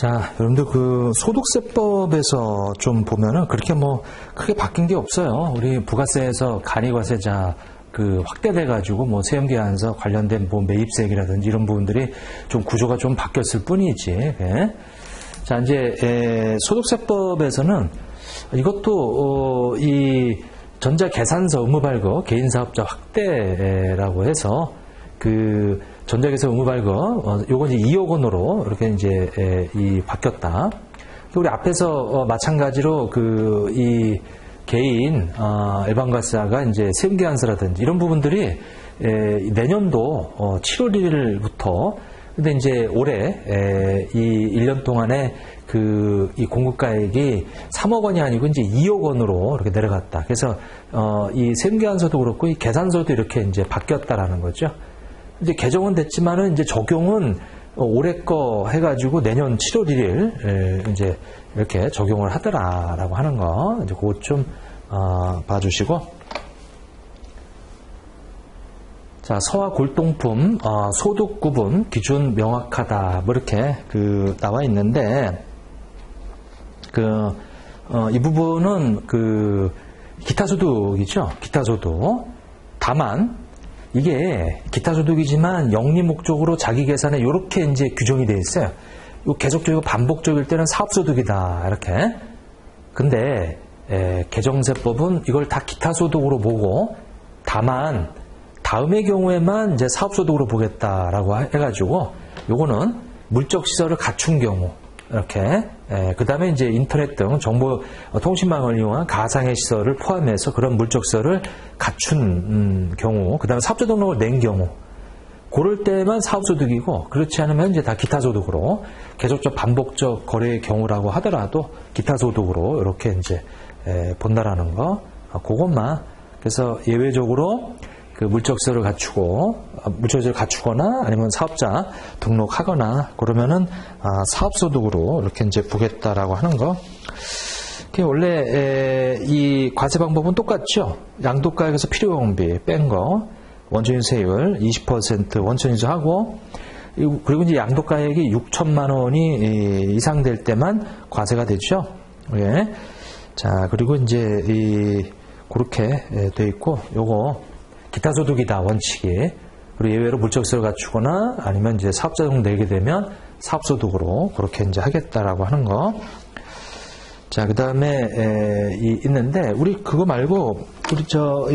자, 여러분들 그 소득세법에서 좀 보면은 그렇게 뭐 크게 바뀐 게 없어요. 우리 부가세에서 간이과세자 그 확대돼가지고 뭐 세금계산서 관련된 뭐 매입세액이라든지 이런 부분들이 좀 구조가 좀 바뀌었을 뿐이지. 예. 자, 이제 소득세법에서는 이것도 이 전자계산서 의무발급 개인사업자 확대라고 해서 그 전자계산 의무발급 요건 이제 2억 원으로 이렇게 이제 바뀌었다. 우리 앞에서 마찬가지로 그 이 개인 일반과세자가 이제 세금계산서라든지 이런 부분들이 내년도 7월 1일부터 근데 이제 올해 이 1년 동안에 그 이 공급가액이 3억 원이 아니고 이제 2억 원으로 이렇게 내려갔다. 그래서 이 세금계산서도 그렇고 이 계산서도 이렇게 이제 바뀌었다라는 거죠. 이제 개정은 됐지만은 이제 적용은 올해 거 해가지고 내년 7월 1일 이제 이렇게 적용을 하더라라고 하는 거 이제 그것 좀 봐주시고. 자, 서화 골동품 소득 구분 기준 명확하다 뭐 이렇게 그 나와 있는데 이 부분은 그 기타소득이죠. 기타소득. 다만 이게 기타소득이지만 영리 목적으로 자기 계산에 이렇게 이제 규정이 되어 있어요. 이 계속적이고 반복적일 때는 사업소득이다 이렇게. 근데 개정세법은 이걸 다 기타소득으로 보고 다만 다음의 경우에만 이제 사업소득으로 보겠다라고 해가지고 요거는 물적시설을 갖춘 경우 이렇게 그 다음에 이제 인터넷 등 정보 통신망을 이용한 가상의 시설을 포함해서 그런 물적시설을 갖춘 경우 그 다음에 사업자 등록을 낸 경우 그럴 때만 사업소득이고 그렇지 않으면 이제 다 기타소득으로 계속적 반복적 거래의 경우라고 하더라도 기타소득으로 이렇게 이제 본다라는 거 그것만 그래서 예외적으로 그 물적시설을 갖추거나 아니면 사업자 등록하거나 그러면은 사업소득으로 이렇게 이제 보겠다라고 하는 거. 원래 이 과세 방법은 똑같죠. 양도가액에서 필요경비 뺀 거, 원천인수세율 20% 원천인수하고 그리고 이제 양도가액이 6천만 원이 이상 될 때만 과세가 되죠. 예. 자, 그리고 이제 그렇게 돼 있고 요거. 기타소득이다 원칙이 그리고 예외로 물적시설을 갖추거나 아니면 이제 사업자 등록 내게 되면 사업소득으로 그렇게 이제 하겠다라고 하는 거. 자, 그 다음에 있는데 우리 그거 말고 우리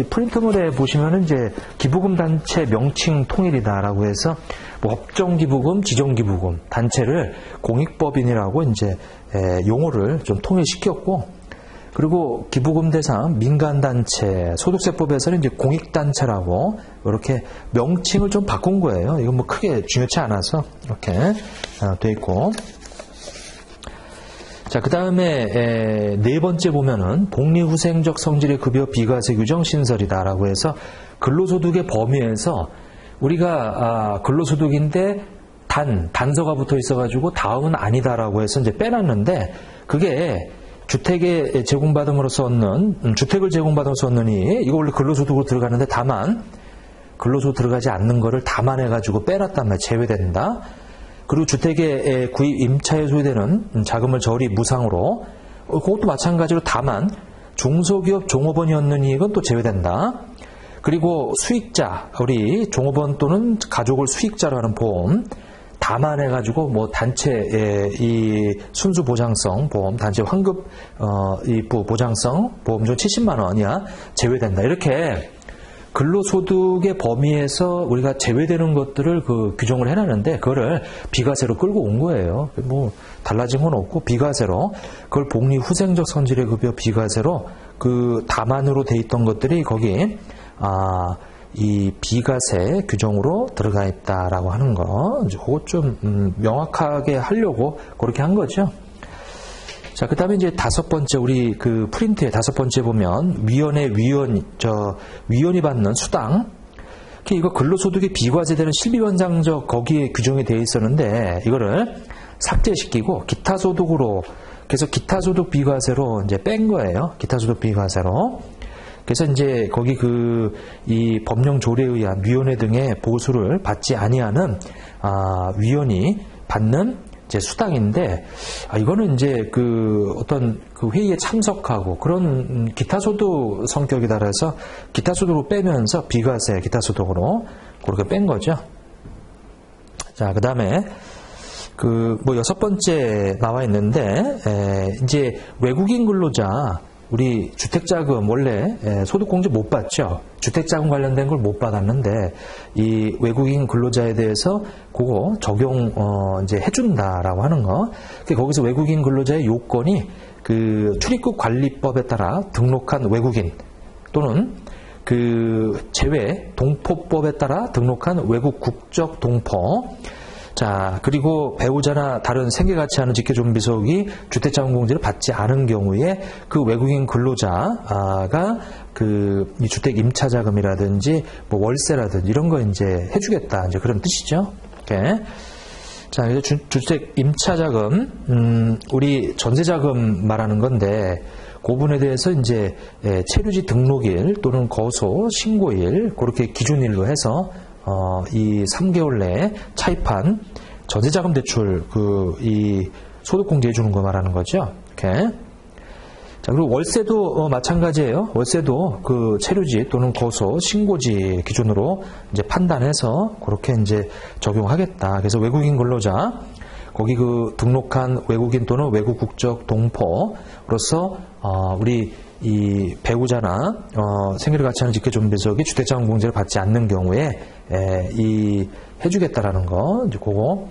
이 프린트물에 보시면은 이제 기부금 단체 명칭 통일이다라고 해서 뭐 업종기부금, 지정기부금 단체를 공익법인이라고 이제 용어를 좀 통일시켰고. 그리고 기부금 대상 민간단체 소득세법에서는 이제 공익단체라고 이렇게 명칭을 좀 바꾼 거예요. 이건 뭐 크게 중요치 않아서 이렇게 돼 있고. 자, 그 다음에 네 번째 보면은 복리후생적 성질의 급여 비과세 규정 신설이다라고 해서 근로소득의 범위에서 우리가 근로소득인데 단서가 붙어 있어가지고 다음은 아니다라고 해서 이제 빼놨는데 그게 주택을 제공받음으로써 얻는 이 이거 원래 근로소득으로 들어가는데 다만 근로소득 들어가지 않는 거를 담안해가지고 빼놨단 말이에요. 제외된다. 그리고 주택의 구입 임차에 소요되는 자금을 저리 무상으로 그것도 마찬가지로 다만 중소기업 종업원이 얻는 이익은 또 제외된다. 그리고 수익자 우리 종업원 또는 가족을 수익자로 하는 보험 담안해가지고 뭐 단체의 이 순수 보장성 보험, 단체 환급 입부 보장성 보험 중 70만 원이야 제외된다. 이렇게 근로소득의 범위에서 우리가 제외되는 것들을 그 규정을 해놨는데 그거를 비과세로 끌고 온 거예요. 뭐 달라진 건 없고 비과세로 그걸 복리후생적 성질의 급여 비과세로 그 담안으로 돼 있던 것들이 거기 이 비과세 규정으로 들어가 있다라고 하는 거, 그거 좀 명확하게 하려고 그렇게 한 거죠. 자, 그 다음에 이제 다섯 번째 우리 그 프린트에 다섯 번째 보면 위원이 받는 수당. 이거 근로소득의 비과세되는 실비원장적 거기에 규정이 되어 있었는데 이거를 삭제시키고 기타소득으로 그래서 기타소득 비과세로 이제 뺀 거예요. 기타소득 비과세로. 그래서 이제 거기 이 법령 조례에 의한 위원회 등의 보수를 받지 아니하는 위원이 받는 이제 수당인데, 이거는 이제 그 어떤 그 회의에 참석하고 그런 기타소득 성격이다 그래서 기타소득으로 빼면서 비과세 기타소득으로 그렇게 뺀 거죠. 자, 그 다음에 그 뭐 6번째 나와 있는데, 이제 외국인 근로자, 우리 주택자금 원래 소득공제 못 받죠. 주택자금 관련된 걸 못 받았는데 이 외국인 근로자에 대해서 그거 적용 이제 해준다라고 하는 거. 거기서 외국인 근로자의 요건이 그 출입국 관리법에 따라 등록한 외국인 또는 그 제외 동포법에 따라 등록한 외국 국적 동포. 자, 그리고 배우자나 다른 생계가치하는 직계존비속이 주택자금공제를 받지 않은 경우에 그 외국인 근로자가 그 주택 임차자금이라든지 뭐 월세라든지 이런 거 이제 해주겠다. 이제 그런 뜻이죠. 이렇게. 자, 이제 주택 임차자금, 우리 전세자금 말하는 건데, 그 부분에 대해서 이제 체류지 등록일 또는 거소 신고일, 그렇게 기준일로 해서 이 3개월 내에 차입한 전세자금 대출 이 소득공제 해주는 거 말하는 거죠. 이렇게. 자, 그리고 월세도 마찬가지예요. 월세도 그 체류지 또는 거소 신고지 기준으로 이제 판단해서 그렇게 이제 적용하겠다. 그래서 외국인 근로자 거기 그 등록한 외국인 또는 외국 국적 동포로서 우리 이 배우자나 생계를 같이 하는 직계존비속이 주택자금 공제를 받지 않는 경우에 이 해주겠다라는 거 이제 그거.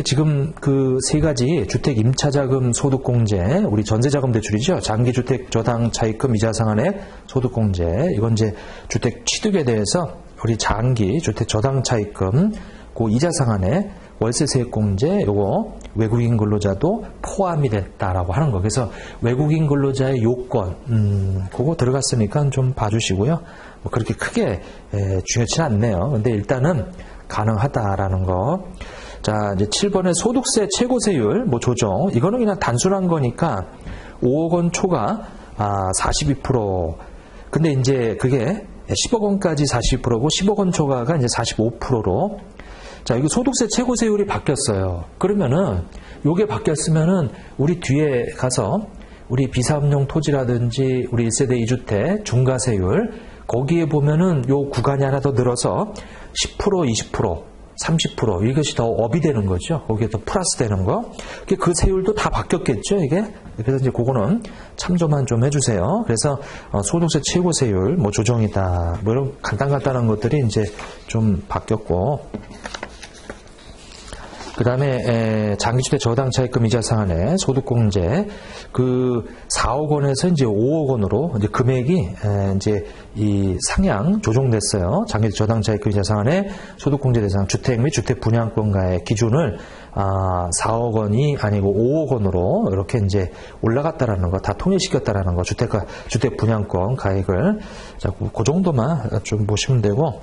지금 그 세 가지 주택 임차자금 소득공제, 우리 전세자금 대출이죠. 장기주택 저당 차입금 이자 상환액 소득공제. 이건 이제 주택 취득에 대해서 우리 장기 주택 저당 차입금 그 이자 상환액 월세 세액공제 요거 외국인 근로자도 포함이 됐다라고 하는 거. 그래서 외국인 근로자의 요건 그거 들어갔으니까 좀 봐주시고요. 뭐 그렇게 크게 중요치 않네요. 근데 일단은 가능하다라는 거. 자, 이제 7번에 소득세 최고세율 뭐 조정. 이거는 그냥 단순한 거니까 5억 원 초과 42%. 근데 이제 그게 10억 원까지 42%고 10억 원 초과가 이제 45%로. 자, 이거 소득세 최고세율이 바뀌었어요. 그러면은 요게 바뀌었으면은 우리 뒤에 가서 우리 비사업용 토지라든지 우리 1세대 2주택 중과세율 거기에 보면은 요 구간이 하나 더 늘어서 10%, 20%, 30% 이것이 더 업이 되는 거죠. 거기에 더 플러스 되는 거. 그 세율도 다 바뀌었겠죠, 이게. 그래서 이제 그거는 참조만 좀 해주세요. 그래서 소득세 최고세율 뭐 조정이다. 뭐 이런 간단한 것들이 이제 좀 바뀌었고. 그 다음에 장기주택 저당 차입금 이자 상환액 소득공제 그 4억 원에서 이제 5억 원으로 이제 금액이 이제 이 상향 조정됐어요. 장기주택 저당 차입금 이자 상환액 소득공제 대상 주택 및 주택 분양권가의 기준을 4억 원이 아니고 5억 원으로 이렇게 이제 올라갔다라는 거, 다 통일시켰다라는 거, 주택 분양권 가액을. 자, 그 정도만 좀 보시면 되고.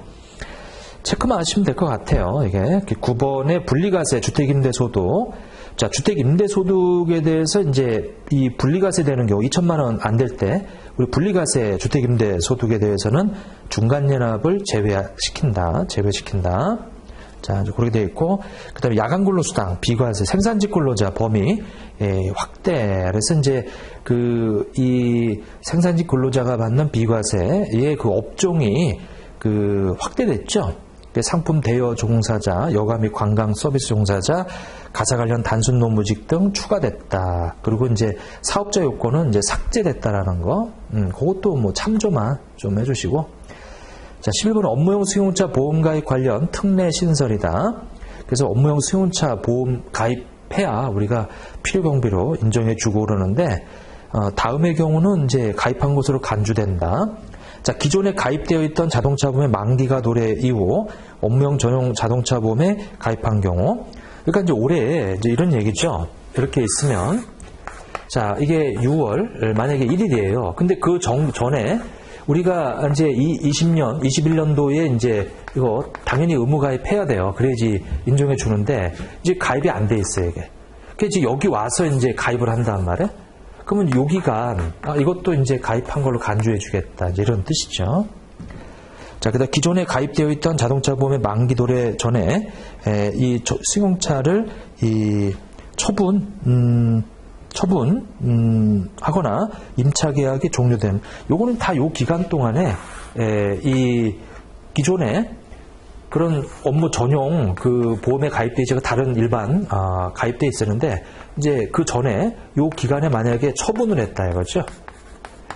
체크만 하시면 될 것 같아요. 이게 9번의 분리과세 주택임대소득. 자, 주택임대소득에 대해서 이제 이 분리과세 되는 경우 2천만 원 안 될 때 우리 분리과세 주택임대소득에 대해서는 중간연합을 제외시킨다. 자, 그렇게 되어 있고, 그 다음에 야간근로수당, 비과세, 생산직 근로자 범위 확대. 그래서 이제 이 생산직 근로자가 받는 비과세의 그 업종이 확대됐죠. 상품 대여 종사자, 여가 및 관광 서비스 종사자, 가사 관련 단순 노무직 등 추가됐다. 그리고 이제 사업자 요건은 이제 삭제됐다라는 거. 그것도 뭐 참조만 좀 해주시고. 자, 11번은 업무용 승용차 보험 가입 관련 특례 신설이다. 그래서 업무용 승용차 보험 가입해야 우리가 필요 경비로 인정해주고 그러는데, 다음의 경우는 이제 가입한 곳으로 간주된다. 자, 기존에 가입되어 있던 자동차 보험의 만기가 도래 이후 업무용 전용 자동차 보험에 가입한 경우, 그러니까 이제 올해 이제 이런 얘기죠. 이렇게 있으면, 자, 이게 6월 만약에 1일이에요. 근데 그 전에 우리가 이제 21년도에 이제 이거 당연히 의무 가입해야 돼요. 그래야지 인정해 주는데 이제 가입이 안 돼 있어요, 이게. 그래서 여기 와서 이제 가입을 한단 말이에요. 그러면 요 기간, 이것도 이제 가입한 걸로 간주해 주겠다. 이제 이런 뜻이죠. 자, 그다음 기존에 가입되어 있던 자동차 보험의 만기 도래 전에 이 승용차를 이 하거나 임차 계약이 종료된 요거는 다 요 기간 동안에 이 기존에 그런 업무 전용 그 보험에 가입되지 다른 일반 가입돼 있었는데 이제 그 전에 요 기간에 만약에 처분을 했다 이거죠.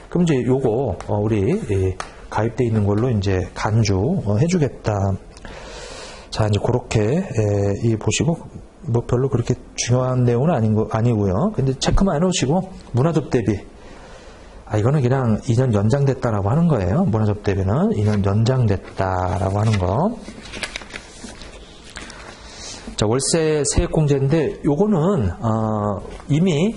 그럼 이제 요거 우리 가입돼 있는 걸로 이제 간주 해주겠다. 자, 이제 그렇게 이 보시고 뭐 별로 그렇게 중요한 내용은 아니고요. 근데 체크만 해놓으시고 문화적 대비. 이거는 그냥 2년 연장됐다라고 하는 거예요. 문화적 대비는 2년 연장됐다라고 하는 거. 자, 월세 세액공제인데 요거는 이미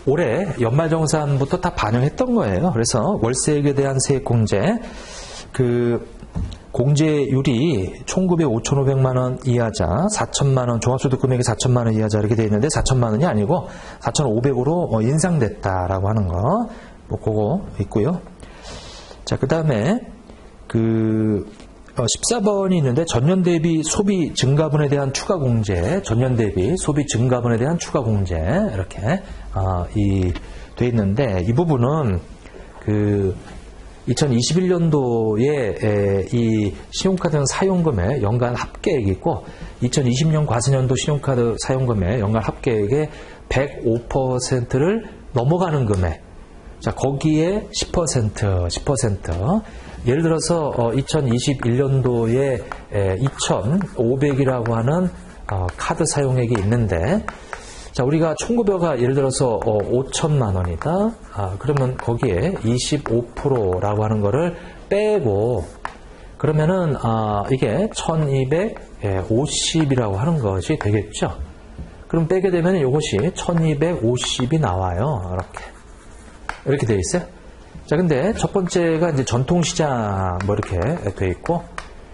올해 연말정산부터 다 반영했던 거예요. 그래서 월세액에 대한 세액공제 그 공제율이 총급의 5,500만 원 이하자 4천만 원 종합소득 금액이 4천만 원 이하자 이렇게 되어 있는데 4천만 원이 아니고 4,500으로 인상됐다라고 하는 거 뭐 그거 있고요. 자, 그다음에 그 14번이 있는데 전년 대비 소비 증가분에 대한 추가 공제, 전년 대비 소비 증가분에 대한 추가 공제 이렇게 돼 있는데 이 부분은 그 2021년도에 이 신용카드 사용금액 연간 합계액이 있고 2020년 과세년도 신용카드 사용금액 연간 합계액의 105%를 넘어가는 금액. 자, 거기에 10%. 예를 들어서 2021년도에 2,500이라고 하는 카드 사용액이 있는데 자, 우리가 총급여가 예를 들어서 5천만 원이다. 그러면 거기에 25%라고 하는 거를 빼고 그러면은 이게 1250이라고 하는 것이 되겠죠. 그럼 빼게 되면 이것이 1250이 나와요. 이렇게 되어 있어요. 자, 근데 첫 번째가 이제 전통시장 뭐 이렇게 되어 있고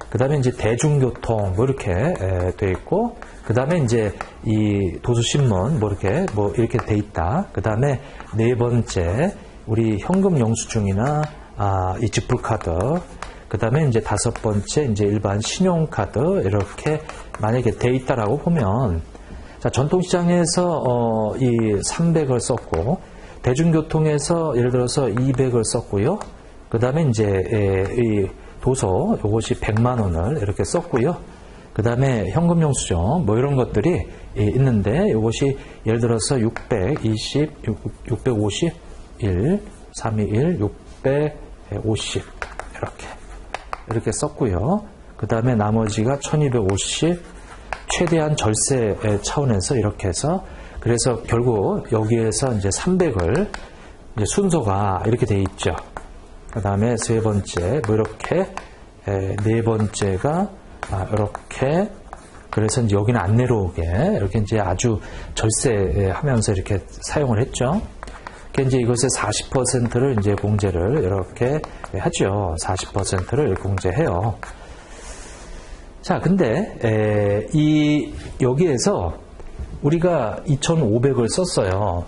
그 다음에 이제 대중교통 뭐 이렇게 되어 있고 그 다음에 이제 이 도서신문 뭐 이렇게 돼 있다. 그 다음에 네 번째 우리 현금 영수증이나 이 지불카드. 그 다음에 이제 다섯 번째 이제 일반 신용카드 이렇게 만약에 돼 있다라고 보면 자, 전통시장에서 이 300을 썼고 대중교통에서 예를 들어서 200을 썼고요. 그 다음에 이제 이 도서 이것이 100만 원을 이렇게 썼고요. 그 다음에 현금 영수증 뭐 이런 것들이 있는데 이것이 예를 들어서 651, 321, 650 이렇게 썼고요. 그 다음에 나머지가 1250 최대한 절세 차원에서 이렇게 해서 그래서 결국 여기에서 이제 300을 이제 순서가 이렇게 돼 있죠. 그 다음에 세 번째 뭐 이렇게 네 번째가 이렇게 그래서 이제 여기는 안 내려오게 이렇게 이제 아주 절세하면서 이렇게 사용을 했죠. 이제 이것의 40%를 이제 공제를 이렇게 하죠. 40%를 공제해요. 자, 근데 여기에서 우리가 2,500을 썼어요.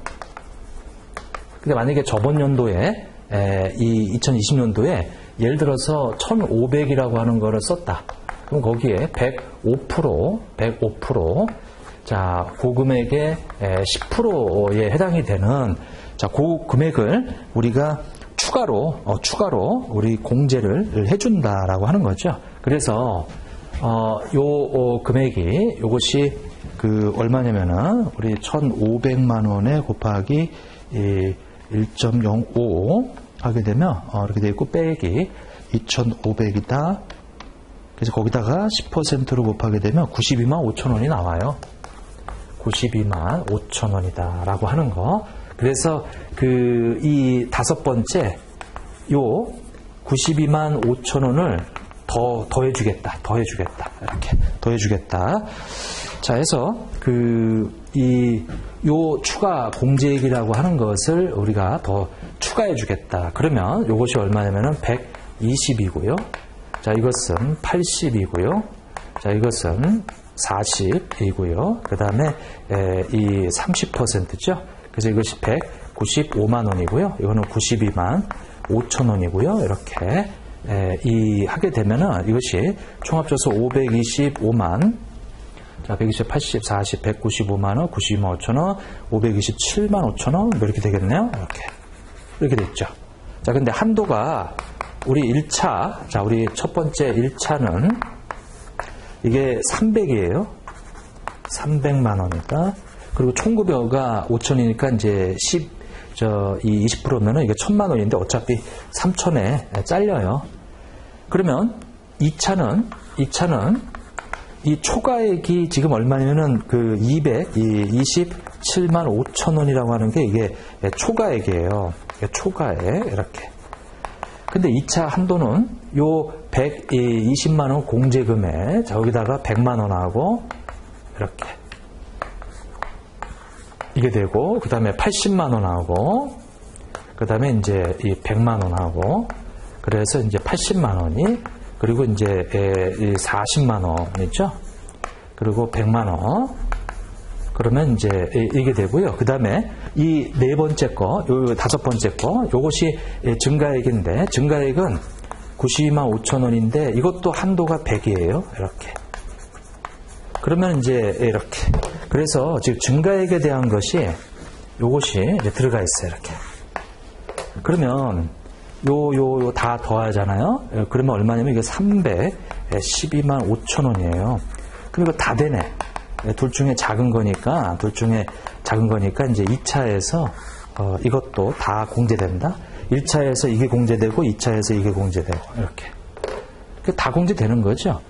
근데 만약에 저번 연도에 이 2020년도에 예를 들어서 1,500이라고 하는 거를 썼다. 그럼 거기에 105%, 자, 그 금액의 10%에 해당이 되는, 자, 그 금액을 우리가 추가로 우리 공제를 해준다라고 하는 거죠. 그래서, 요 금액이, 요것이 얼마냐면은, 우리 1,500만 원에 곱하기 1.05 하게 되면, 이렇게 되어 있고, 빼기 2,500이다. 그래서 거기다가 10%로 곱하게 되면 92만 5천 원이 나와요. 92만 5천 원이다 라고 하는 거. 그래서 이 다섯 번째 요 92만 5천 원을 더해주겠다. 이렇게 더해주겠다. 자, 해서 요 추가 공제액이라고 하는 것을 우리가 더 추가해주겠다. 그러면 요것이 얼마냐면은 120이고요. 자, 이것은 80이고요. 자, 이것은 40이고요. 그 다음에 이 30%죠. 그래서 이것이 195만 원이고요. 이거는 92만 5천 원이고요. 이렇게 하게 되면은 이것이 총합쳐서 525만, 자, 120, 80, 40, 195만원, 92만 5천원, 527만 5천원, 이렇게 되겠네요. 이렇게 됐죠. 자, 근데 한도가 우리 1차, 자, 우리 첫 번째 1차는 이게 300이에요. 300만원이니까. 그리고 총급여가 5천이니까 이제 20%면은 이게 1000만원인데 어차피 3천에 잘려요. 그러면 2차는 이 초과액이 지금 얼마냐면은 그 227만 5천원이라고 하는 게 이게 초과액이에요. 이게 초과액, 이렇게. 근데 2차 한도는 요 120만원 공제금에, 자, 여기다가 100만원하고, 이렇게. 이게 되고, 그 다음에 80만원하고, 그 다음에 이제 이 100만원하고, 그래서 이제 80만원이, 그리고 이제 40만원 있죠? 그리고 100만원. 그러면 이제 이게 되고요. 그 다음에 이 네 번째 거, 요 다섯 번째 거, 요것이 증가액인데, 증가액은 92만 5천원인데, 이것도 한도가 100이에요. 이렇게. 그러면 이제 이렇게. 그래서 지금 증가액에 대한 것이 요것이 이제 들어가 있어요. 이렇게. 그러면 요 다 더하잖아요. 그러면 얼마냐면 이게 312만 5천원이에요. 그럼 이거 다 되네. 둘 중에 작은 거니까 이제 2차에서 이것도 다 공제된다. 1차에서 이게 공제되고 2차에서 이게 공제되고 이렇게. 다 공제되는 거죠.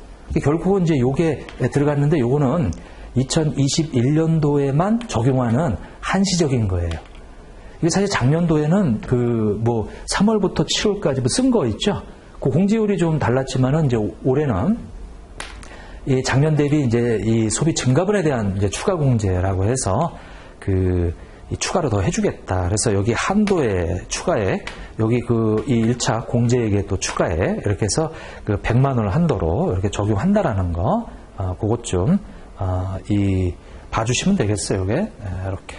결국은 이제 요게 들어갔는데 요거는 2021년도에만 적용하는 한시적인 거예요. 이게 사실 작년도에는 3월부터 7월까지 쓴 거 있죠. 그 공제율이 좀 달랐지만은 이제 올해는 이 작년 대비 이제 이 소비 증가분에 대한 이제 추가 공제라고 해서 이 추가로 더 해주겠다. 그래서 여기 한도에 추가에 여기 이 1차 공제액에 또 추가에 이렇게 해서 100만 원을 한도로 이렇게 적용한다라는 거, 그것 좀 봐주시면 되겠어요. 이게 이렇게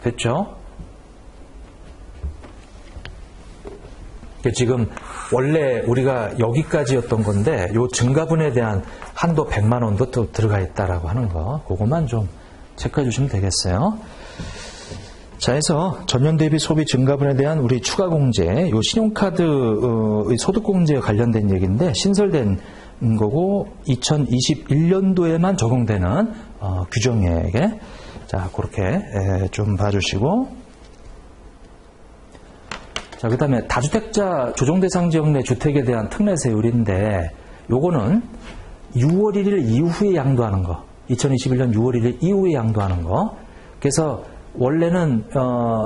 됐죠? 지금 원래 우리가 여기까지였던 건데 요 증가분에 대한 한도 100만 원도 또 들어가 있다라고 하는 거, 그것만 좀 체크해 주시면 되겠어요. 자, 해서 전년 대비 소비 증가분에 대한 우리 추가 공제, 요 신용카드 소득 공제에 관련된 얘기인데 신설된 거고 2021년도에만 적용되는 규정이에요. 이게. 자, 그렇게 좀 봐주시고. 자, 그 다음에 다주택자 조정대상 지역 내 주택에 대한 특례세율인데 요거는 6월 1일 이후에 양도하는 거, 2021년 6월 1일 이후에 양도하는 거. 그래서 원래는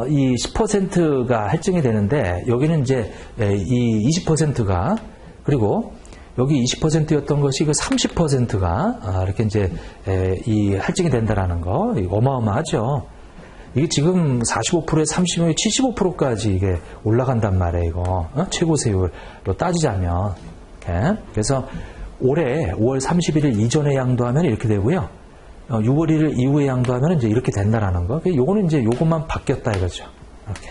이 10%가 할증이 되는데 여기는 이제 이 20%가, 그리고 여기 20%였던 것이 그 30%가 이렇게 이제 이 할증이 된다라는 거, 이거 어마어마하죠. 이게 지금 45%에 30%에 75%까지 이게 올라간단 말이에요, 이거. 최고 세율로 따지자면. 이렇게. 그래서 올해 5월 31일 이전에 양도하면 이렇게 되고요. 6월 1일 이후에 양도하면 이제 이렇게 된다라는 거. 요거는 이제 요것만 바뀌었다 이거죠. 이렇게.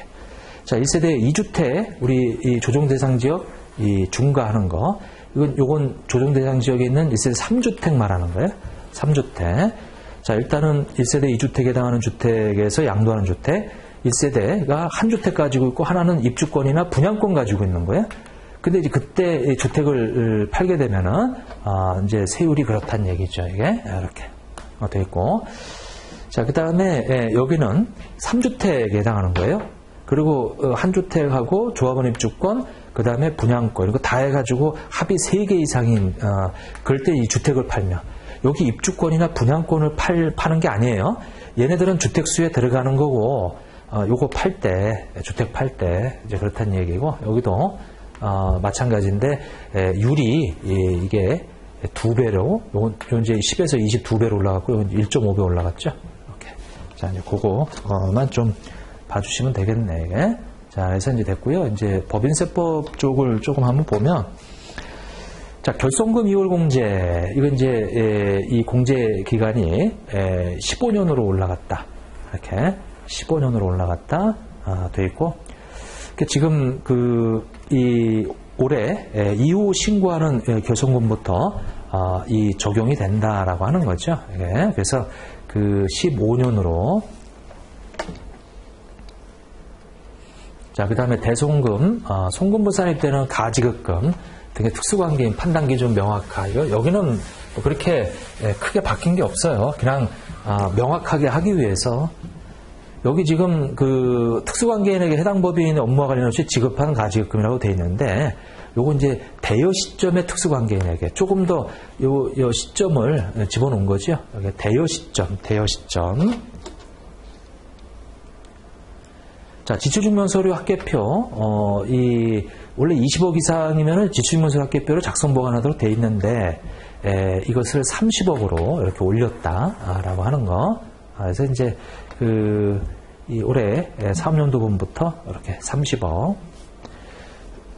자, 1세대 2주택, 우리 이 조정대상 지역, 이 중과하는 거. 요건 조정대상 지역에 있는 1세대 3주택 말하는 거예요. 3주택. 자, 일단은 1세대 2주택에 해당하는 주택에서 양도하는 주택, 1세대가 한 주택 가지고 있고 하나는 입주권이나 분양권 가지고 있는 거예요. 근데 이제 그때 주택을 팔게 되면은 이제 세율이 그렇다는 얘기죠. 이게 이렇게 돼 있고. 자, 그 다음에 여기는 3주택에 해당하는 거예요. 그리고 한 주택하고 조합원 입주권, 그 다음에 분양권, 이거 다 해가지고 합이 3개 이상인 그럴 때 이 주택을 팔면. 여기 입주권이나 분양권을 파는 게 아니에요. 얘네들은 주택수에 들어가는 거고, 요거 팔 때, 주택 팔 때, 이제 그렇다는 얘기고, 여기도, 마찬가지인데, 율이, 이게 2배로, 요건 이제 10에서 22배로 올라갔고, 요건 1.5배 올라갔죠. 이렇게. 자, 이제 그거만 좀 봐주시면 되겠네, 이게. 자, 그래서 이제 됐고요. 이제 법인세법 쪽을 조금 한번 보면, 자, 결손금 이월 공제, 이건 이제 이 공제 기간이 15년으로 올라갔다. 이렇게 15년으로 올라갔다 돼 있고, 지금 이 올해 이후 신고하는 결손금부터 이 적용이 된다라고 하는 거죠. 예, 그래서 그 15년으로 자, 그 다음에 대손금, 손금부 산입 때는 가지급금 등의 특수관계인 판단기준 명확화. 여기는 뭐 그렇게 크게 바뀐 게 없어요. 그냥 명확하게 하기 위해서 여기 지금 그 특수관계인에게 해당 법인의 업무와 관련없이 지급하는 가지급금이라고 되어 있는데 요거 이제 대여 시점의 특수관계인에게 조금 더 요 시점을 집어넣은 거죠. 여기 대여 시점. 자, 지출증명서류 합계표, 원래 20억 이상이면은 지출증명서류 합계표를 작성 보관하도록 돼 있는데, 이것을 30억으로 이렇게 올렸다라고 하는 거. 그래서 이제 이 올해 사업연도분부터 이렇게 30억.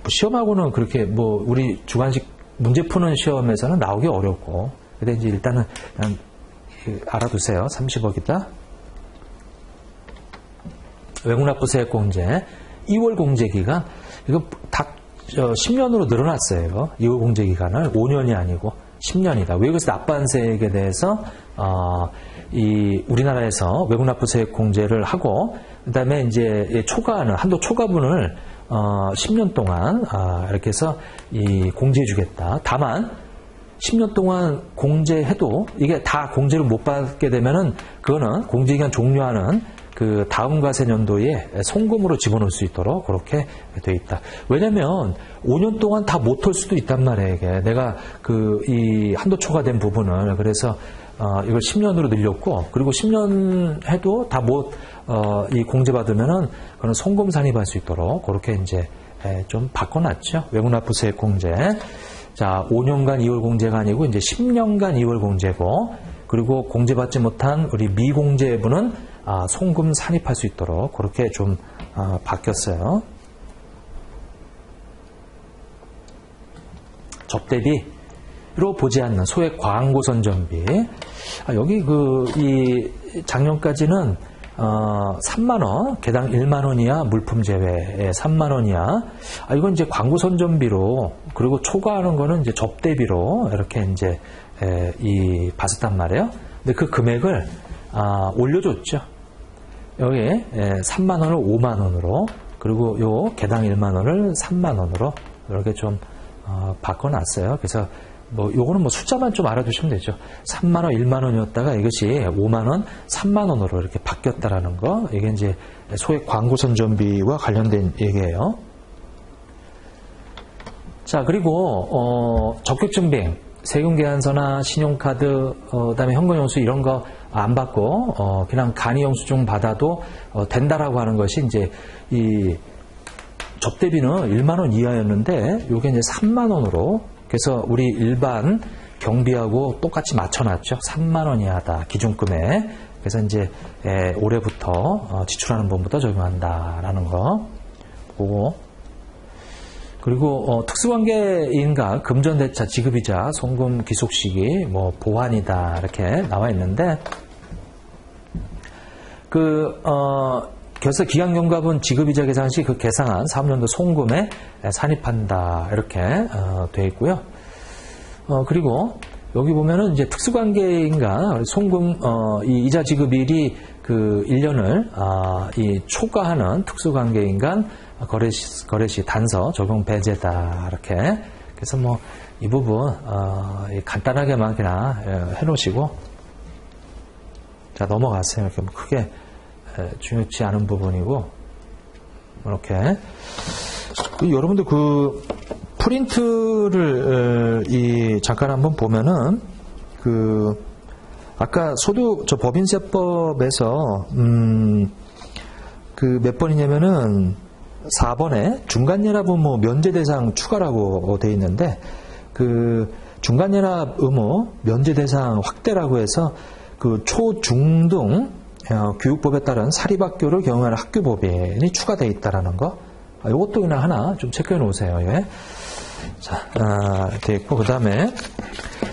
시험하고는 그렇게 우리 주관식 문제 푸는 시험에서는 나오기 어렵고, 근데 이제 일단은 그냥 알아두세요. 30억이다. 외국납부세액 공제, 2월 공제기간, 이거 다 10년으로 늘어났어요. 2월 공제기간을 5년이 아니고 10년이다. 외국에서 납부한 세액에 대해서 우리나라에서 외국납부세액 공제를 하고, 그 다음에 이제 초과하는 한도 초과분을 10년 동안 이렇게 해서 공제해주겠다. 다만 10년 동안 공제해도 이게 다 공제를 못 받게 되면은 그거는 공제기간 종료하는 그 다음 과세년도에 송금으로 집어넣을 수 있도록 그렇게 돼 있다. 왜냐면 5년 동안 다 못 할 수도 있단 말이에요. 이게 내가 이 한도 초과된 부분을 그래서 이걸 10년으로 늘렸고, 그리고 10년 해도 다 이 공제 받으면은 그런 송금 산입할 수 있도록 그렇게 이제 좀 바꿔놨죠. 외국납부세액 공제. 자, 5년간 2월 공제가 아니고 이제 10년간 2월 공제고, 그리고 공제받지 못한 우리 미공제분은 송금 산입할 수 있도록 그렇게 좀 바뀌었어요. 접대비로 보지 않는 소액 광고 선전비. 여기 이 작년까지는 3만원, 개당 1만원 이하 물품 제외에 3만원 이하. 이건 이제 광고 선전비로, 그리고 초과하는 거는 이제 접대비로 이렇게 이제 봤었단 말이에요. 근데 그 금액을 올려줬죠. 여기에 3만원을 5만원으로, 그리고 요 개당 1만원을 3만원으로 이렇게 좀 바꿔놨어요. 그래서 요거는 숫자만 좀 알아두시면 되죠. 3만원, 1만원이었다가 이것이 5만원, 3만원으로 이렇게 바뀌었다라는 거. 이게 이제 소액 광고 선전비와 관련된 얘기예요. 자, 그리고 적격증빙, 세금계산서나 신용카드, 그다음에 현금영수 이런 거 안 받고 그냥 간이영수증 받아도 된다라고 하는 것이 이제 이 접대비는 1만 원 이하였는데 이게 이제 3만 원으로, 그래서 우리 일반 경비하고 똑같이 맞춰놨죠. 3만 원 이하다 기준금액. 그래서 이제 올해부터 지출하는 법부터 적용한다라는 거 보고. 그리고 특수관계인과 금전대차, 지급이자, 송금 기속시기, 보완이다 이렇게 나와 있는데, 그래서 기간경과분 지급이자 계산 시 그 계상한 사업연도 송금에 산입한다 이렇게 되어 있고요. 그리고 여기 보면은 이제 특수관계인과 송금 이 이자 지급일이 그 1년을 초과하는 특수관계인 간 거래시 단서 적용 배제다 이렇게. 그래서 이 부분 간단하게만 그냥 해놓으시고, 자, 넘어갔어요. 이렇게 크게 중요치 않은 부분이고, 이렇게. 여러분들 그 프린트를 잠깐 한번 보면은 아까 법인세법에서 그 몇 번이냐면은 4번에 중간연합 의무 면제 대상 추가라고 되어 있는데, 그 중간연합 의무 면제 대상 확대라고 해서 그 초, 중 등 교육법에 따른 사립학교를 경영하는 학교법인이 추가되어 있다라는 거. 이것도 그냥 하나 좀 체크해 놓으세요. 예. 자, 되어 있고, 그 다음에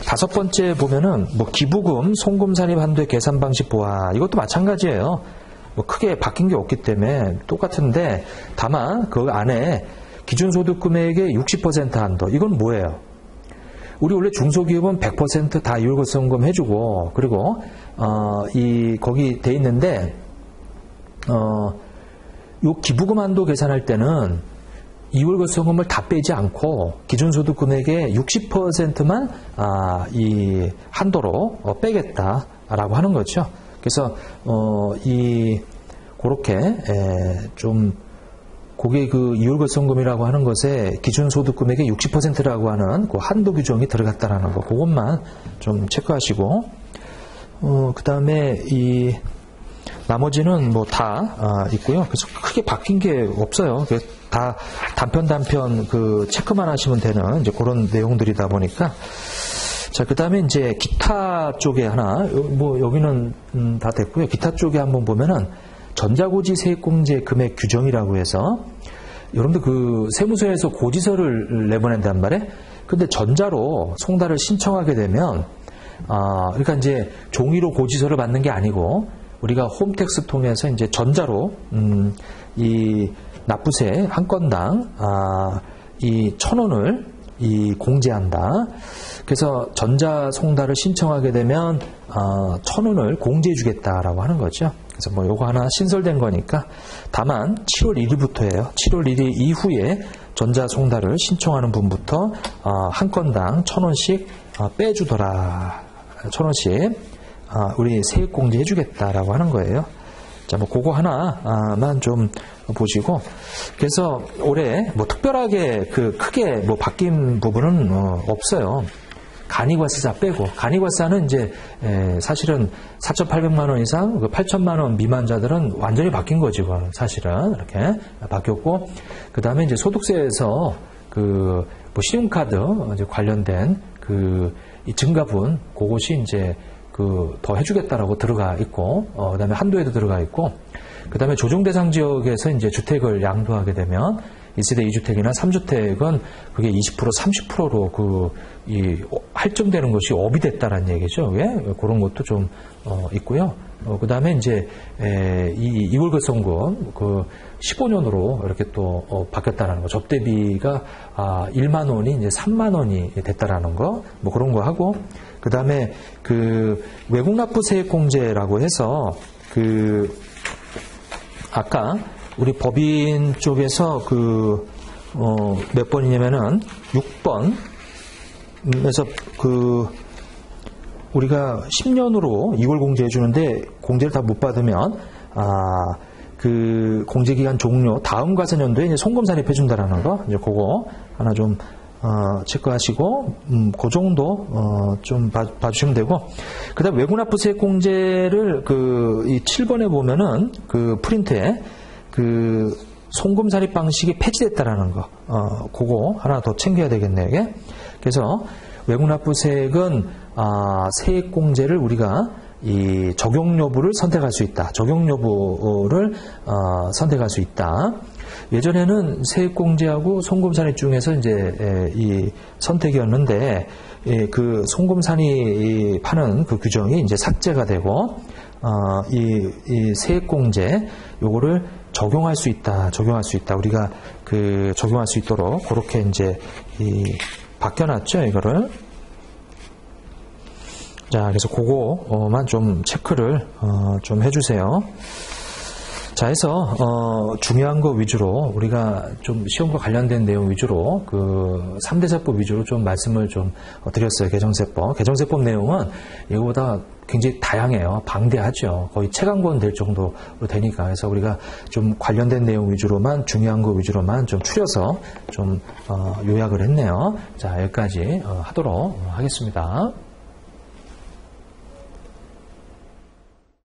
5번째 보면은 기부금, 송금 산입 한도의 계산 방식 보완. 이것도 마찬가지예요. 크게 바뀐 게 없기 때문에 똑같은데, 다만 그 안에 기준소득 금액의 60% 한도. 이건 뭐예요? 우리 원래 중소기업은 100% 다 이월거성금 해주고, 그리고 거기 돼 있는데 요 기부금 한도 계산할 때는 이월거성금을 다 빼지 않고 기준소득 금액의 60%만 이 한도로 빼겠다라고 하는 거죠. 그래서 그렇게 좀 그게 그 이월거성금이라고 하는 것에 기준소득 금액의 60%라고 하는 그 한도 규정이 들어갔다라는 거, 그것만 좀 체크하시고, 그 다음에 이 나머지는 뭐 다 있고요. 그래서 크게 바뀐 게 없어요. 다 단편 그 체크만 하시면 되는 이제 그런 내용들이다 보니까. 자, 그 다음에 이제 기타 쪽에 하나, 뭐 여기는 다 됐고요. 기타 쪽에 한번 보면은 전자고지 세액공제 금액 규정이라고 해서, 여러분들 그 세무서에서 고지서를 내보낸단 말이에요. 근데 전자로 송달을 신청하게 되면, 그러니까 이제 종이로 고지서를 받는 게 아니고, 우리가 홈택스 통해서 이제 전자로, 이 납부세 한 건당, 이 1,000원을 공제한다. 그래서 전자 송달을 신청하게 되면, 1,000원을 공제해 주겠다라고 하는 거죠. 그래서 뭐 요거 하나 신설된 거니까, 다만 7월 1일부터예요. 7월 1일 이후에 전자 송달을 신청하는 분부터 한 건당 1,000원씩 빼주더라. 1,000원씩 우리 세액 공제 해주겠다라고 하는 거예요. 자, 뭐 그거 하나만 좀 보시고, 그래서 올해 뭐 특별하게 그 크게 뭐 바뀐 부분은 없어요. 간이과세자 빼고, 간이과세는 이제 사실은 4,800만 원 이상, 8,000만 원 미만자들은 완전히 바뀐 거지, 그건 사실은 이렇게 바뀌었고, 그 다음에 이제 소득세에서 그 뭐 신용카드 이제 관련된 이 증가분, 그것이 이제 더 해주겠다라고 들어가 있고, 그 다음에 한도에도 들어가 있고, 그 다음에 조정대상 지역에서 이제 주택을 양도하게 되면 1세대 2주택이나 3주택은 그게 20% 30%로 할증되는 것이 업이 됐다라는 얘기죠. 왜? 그런 것도 좀 있고요. 그 다음에 이제 이 이월거성금 15년으로 이렇게 또 바뀌었다라는 거. 접대비가 1만 원이 이제 3만 원이 됐다라는 거. 뭐 그런 거 하고, 그 다음에 외국납부세액공제라고 해서 아까 우리 법인 쪽에서 몇 번이냐면은 6번에서 우리가 10년으로 2월 공제해 주는데 공제를 다 못 받으면 공제기간 종료 다음 과세년도에 이제 송금 산입해 준다라는 거, 이제 그거 하나 좀 체크하시고, 그 정도 좀 봐주시면 되고, 그다음 외국납부세액공제를 이 7번에 보면은 프린트에 송금 산입 방식이 폐지됐다라는 거, 그거 하나 더 챙겨야 되겠네요, 이게. 그래서 외국납부세액은 세액공제를 우리가 이 적용 여부를 선택할 수 있다. 적용 여부를 선택할 수 있다. 예전에는 세액공제하고 송금산입 중에서 이제 이 선택이었는데, 그 송금산입하는 그 규정이 이제 삭제가 되고, 이 세액공제 요거를 적용할 수 있다. 우리가 적용할 수 있도록 그렇게 이제 바뀌어놨죠, 이거를. 자, 그래서 그거만 좀 체크를 좀 해주세요. 자, 해서 중요한 거 위주로 우리가 좀 시험과 관련된 내용 위주로 3대 세법 위주로 좀 말씀을 좀 드렸어요. 개정세법 내용은 이거보다 굉장히 다양해요. 방대하죠. 거의 채광권 될 정도로 되니까. 그래서 우리가 좀 관련된 내용 위주로만, 중요한 거 위주로만 좀 추려서 좀 요약을 했네요. 자, 여기까지 하도록 하겠습니다.